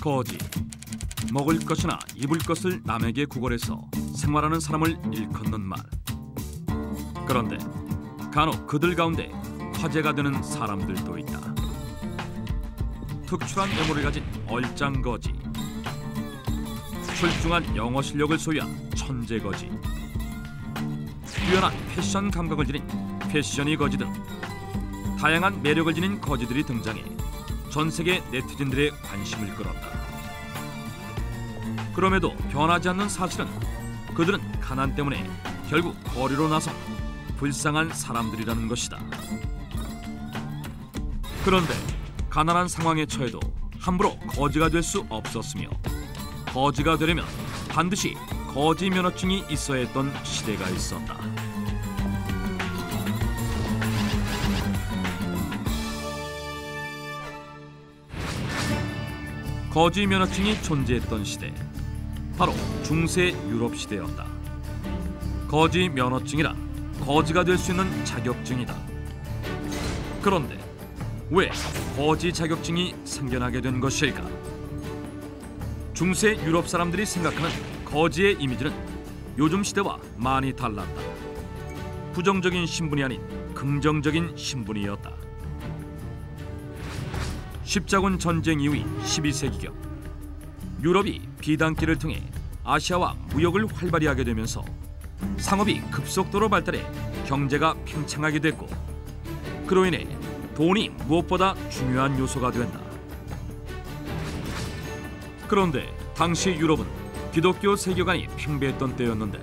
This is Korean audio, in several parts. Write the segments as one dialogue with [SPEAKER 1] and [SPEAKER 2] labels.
[SPEAKER 1] 거지. 먹을 것이나 입을 것을 남에게 구걸해서 생활하는 사람을 일컫는 말. 그런데 간혹 그들 가운데 화제가 되는 사람들도 있다. 특출한 외모를 가진 얼짱거지, 출중한 영어 실력을 소유한 천재거지, 뛰어난 패션 감각을 지닌 패셔니 거지 등 다양한 매력을 지닌 거지들이 등장해 전 세계 네티즌들의 관심을 끌었다. 그럼에도 변하지 않는 사실은 그들은 가난 때문에 결국 거리로 나선 불쌍한 사람들이라는 것이다. 그런데 가난한 상황에 처해도 함부로 거지가 될 수 없었으며, 거지가 되려면 반드시 거지 면허증이 있어야 했던 시대가 있었다. 거지 면허증이 존재했던 시대, 바로 중세 유럽 시대였다. 거지 면허증이란 거지가 될 수 있는 자격증이다. 그런데 왜 거지 자격증이 생겨나게 된 것일까? 중세 유럽 사람들이 생각하는 거지의 이미지는 요즘 시대와 많이 달랐다. 부정적인 신분이 아닌 긍정적인 신분이었다. 십자군 전쟁 이후인 12세기경, 유럽이 비단길을 통해 아시아와 무역을 활발히 하게 되면서 상업이 급속도로 발달해 경제가 팽창하게 됐고, 그로 인해 돈이 무엇보다 중요한 요소가 된다. 그런데 당시 유럽은 기독교 세계관이 팽배했던 때였는데,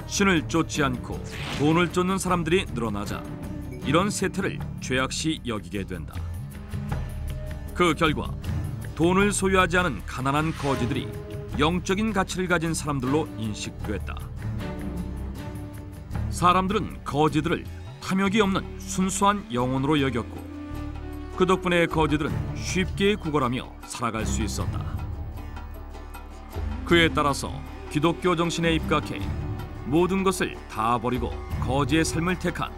[SPEAKER 1] 신을 쫓지 않고 돈을 쫓는 사람들이 늘어나자 이런 세태를 죄악시 여기게 된다. 그 결과 돈을 소유하지 않은 가난한 거지들이 영적인 가치를 가진 사람들로 인식됐다. 사람들은 거지들을 탐욕이 없는 순수한 영혼으로 여겼고, 그 덕분에 거지들은 쉽게 구걸하며 살아갈 수 있었다. 그에 따라서 기독교 정신에 입각해 모든 것을 다 버리고 거지의 삶을 택한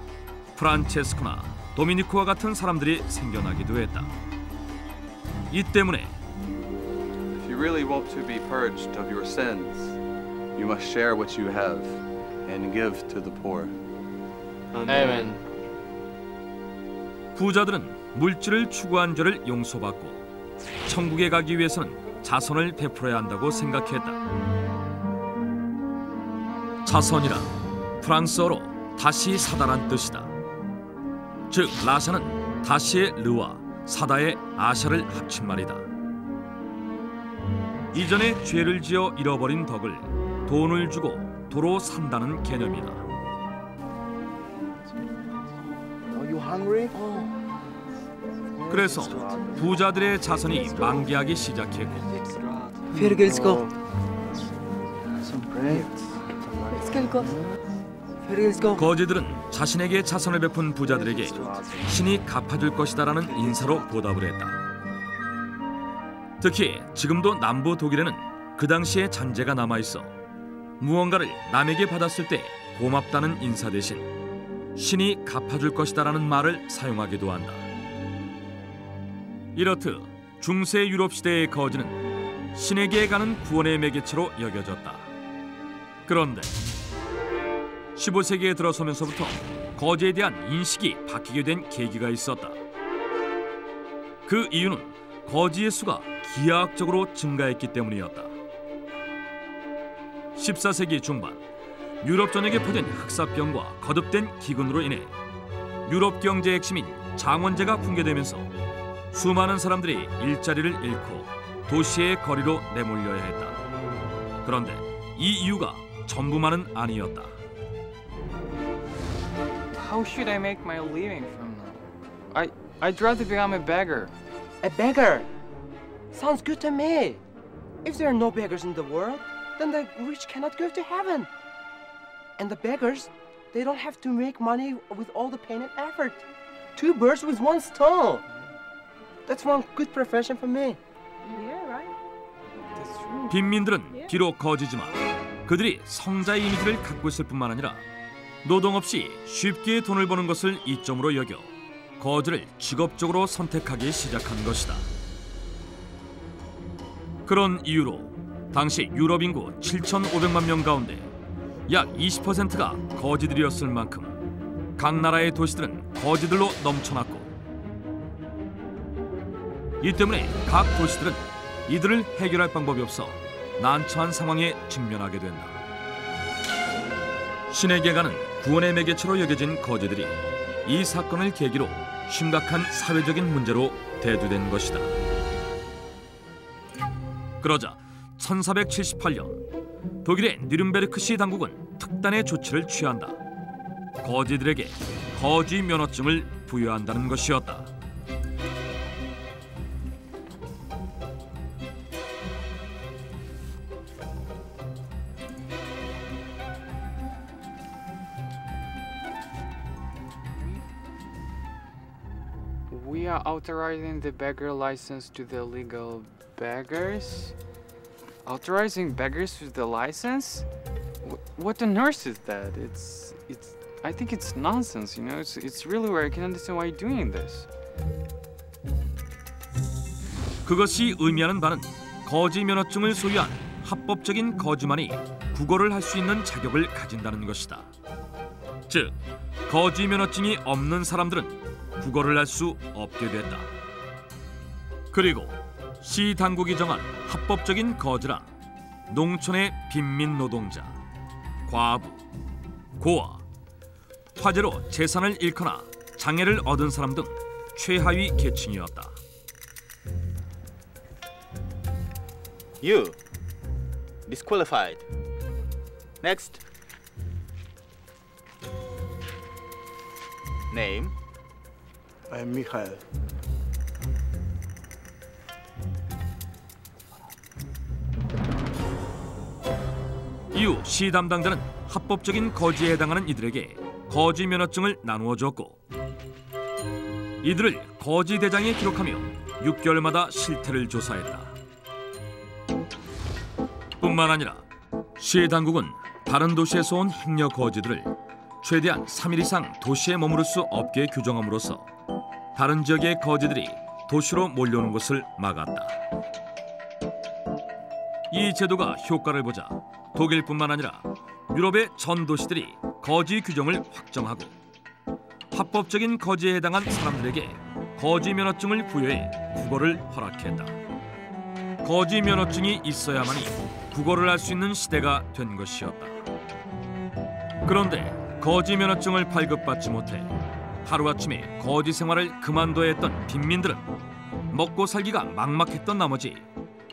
[SPEAKER 1] 프란체스코나 도미니코와 같은 사람들이 생겨나기도 했다. 이 때문에
[SPEAKER 2] If you really want to be purged of your sins, you must share what you have and give to the poor.
[SPEAKER 3] Amen.
[SPEAKER 1] 부자들은 물질을 추구한 죄를 용서받고 천국에 가기 위해서는 자선을 베풀어야 한다고 생각했다. 자선이란 프랑스어로 다시 사다란 뜻이다. 즉 라샤는 다시의 르와 사다의 아샤를 합친 말이다. 이전에 죄를 지어 잃어버린 덕을 돈을 주고 도로 산다는 개념이다. 그래서 부자들의 자선이 만개하기 시작했고, 거지들은 자신에게 자선을 베푼 부자들에게 신이 갚아줄 것이다라는 인사로 보답을 했다. 특히 지금도 남부 독일에는 그 당시의 잔재가 남아있어 무언가를 남에게 받았을 때 고맙다는 인사 대신 신이 갚아줄 것이다라는 말을 사용하기도 한다. 이렇듯 중세 유럽 시대의 거지는 신에게 가는 구원의 매개체로 여겨졌다. 그런데 15세기에 들어서면서부터 거지에 대한 인식이 바뀌게 된 계기가 있었다. 그 이유는 거지의 수가 기하학적으로 증가했기 때문이었다. 14세기 중반 유럽 전역에 퍼진 흑사병과 거듭된 기근으로 인해 유럽 경제의 핵심인 장원제가 붕괴되면서 수많은 사람들이 일자리를 잃고 도시의 거리로 내몰려야 했다. 그런데 이 이유가 전부만은 아니었다.
[SPEAKER 3] How should I make my living from now? I'd rather become a beggar.
[SPEAKER 4] A beggar? Sounds good to me. If there are no beggars in the world, then the rich cannot go to heaven. And the beggars, they don't have to make money with all the pain and effort. Two birds with one stone. That's one good profession for me.
[SPEAKER 3] Yeah, right. That's true.
[SPEAKER 1] 빈민들은 비록 거지지만 그들이 성자의 이미지를 갖고 있을 뿐만 아니라 노동 없이 쉽게 돈을 버는 것을 이점으로 여겨 거지를 직업적으로 선택하기 시작한 것이다. 그런 이유로 당시 유럽 인구 7,500만 명 가운데 약 20%가 거지들이었을 만큼 각 나라의 도시들은 거지들로 넘쳐났고, 이 때문에 각 도시들은 이들을 해결할 방법이 없어 난처한 상황에 직면하게 된다. 신에게 가는 구원의 매개체로 여겨진 거지들이 이 사건을 계기로 심각한 사회적인 문제로 대두된 것이다. 그러자 1478년 독일의 뉘른베르크시 당국은 특단의 조치를 취한다. 거지들에게 거지 면허증을 부여한다는 것이었다.
[SPEAKER 3] We are authorizing the beggar license to the legal beggars. Authorizing beggars with the license? What on earth is that? It's. I think it's nonsense. You know, it's really where I can understand why you're doing this.
[SPEAKER 1] 그것이 의미하는 바는 거지 면허증을 소유한 합법적인 거지만이 국어를 할 수 있는 자격을 가진다는 것이다. 즉, 거지 면허증이 없는 사람들은 국어를 할 수 없게 됐다. 그리고 시 당국이 정한 합법적인 거지란 농촌의 빈민 노동자, 과부, 고아, 화재로 재산을 잃거나 장애를 얻은 사람 등 최하위 계층이었다.
[SPEAKER 5] You disqualified. Next. Name.
[SPEAKER 6] I'm Mikhail.
[SPEAKER 1] 이후 시 담당자는 합법적인 거지에 해당하는 이들에게 거지 면허증을 나누어 줬고, 이들을 거지 대장에 기록하며 6개월마다 실태를 조사했다. 뿐만 아니라 시 당국은 다른 도시에서 온 행여 거지들을 최대한 3일 이상 도시에 머무를 수 없게 규정함으로써 다른 지역의 거지들이 도시로 몰려오는 것을 막았다. 이 제도가 효과를 보자 독일뿐만 아니라 유럽의 전 도시들이 거지 규정을 확정하고 합법적인 거지에 해당한 사람들에게 거지 면허증을 부여해 국어를 허락했다. 거지 면허증이 있어야만이 국어를 할 수 있는 시대가 된 것이었다. 그런데 거지 면허증을 발급받지 못해 하루아침에 거지 생활을 그만둬야 했던 빈민들은 먹고 살기가 막막했던 나머지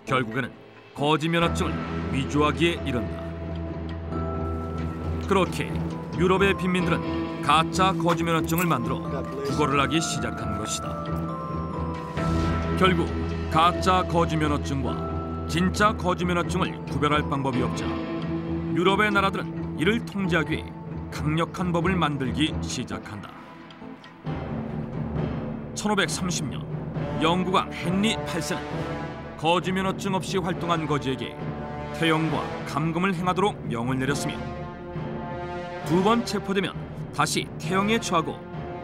[SPEAKER 1] 결국에는 거지 면허증을 위조하기에 이른다. 그렇게 유럽의 빈민들은 가짜 거지 면허증을 만들어 국어를 하기 시작한 것이다. 결국 가짜 거지 면허증과 진짜 거지 면허증을 구별할 방법이 없자 유럽의 나라들은 이를 통제하기 위해 강력한 법을 만들기 시작한다. 1530년 영국왕 헨리 8세는 거지 면허증 없이 활동한 거지에게 태형과 감금을 행하도록 명을 내렸으며, 2번 체포되면 다시 태형에 처하고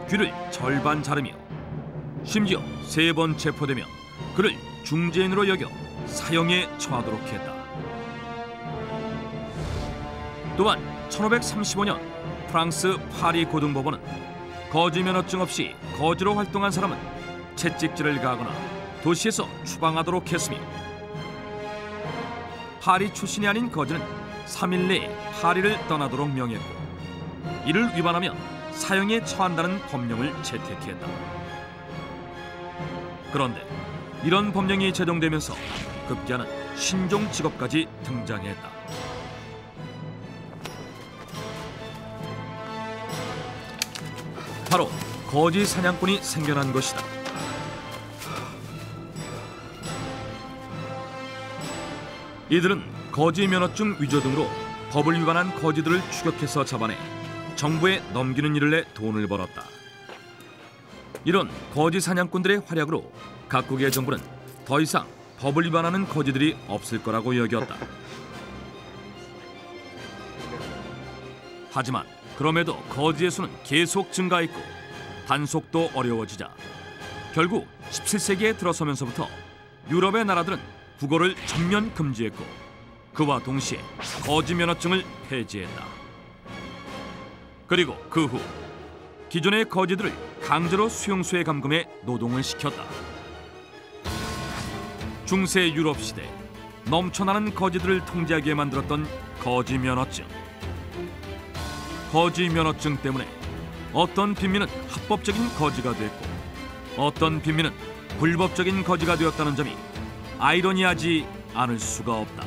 [SPEAKER 1] 귀를 절반 자르며, 심지어 3번 체포되면 그를 중죄인으로 여겨 사형에 처하도록 했다. 또한 1535년 프랑스 파리 고등법원은 거지 면허증 없이 거지로 활동한 사람은 채찍질을 가하거나 도시에서 추방하도록 했으며, 파리 출신이 아닌 거지는 3일 내에 파리를 떠나도록 명했고, 이를 위반하면 사형에 처한다는 법령을 채택했다. 그런데 이런 법령이 제정되면서 급기야는 신종 직업까지 등장했다. 바로 거지 사냥꾼이 생겨난 것이다. 이들은 거지 면허증 위조 등으로 법을 위반한 거지들을 추격해서 잡아내 정부에 넘기는 일을 해 돈을 벌었다. 이런 거지 사냥꾼들의 활약으로 각국의 정부는 더 이상 법을 위반하는 거지들이 없을 거라고 여겼다. 하지만 그럼에도 거지의 수는 계속 증가했고 단속도 어려워지자 결국 17세기에 들어서면서부터 유럽의 나라들은 부고를 전면 금지했고 그와 동시에 거지 면허증을 폐지했다. 그리고 그 후 기존의 거지들을 강제로 수용소에 감금해 노동을 시켰다. 중세 유럽 시대 넘쳐나는 거지들을 통제하게 만들었던 거지 면허증. 거지 면허증 때문에 어떤 빈민은 합법적인 거지가 됐고 어떤 빈민은 불법적인 거지가 되었다는 점이 아이러니하지 않을 수가 없다.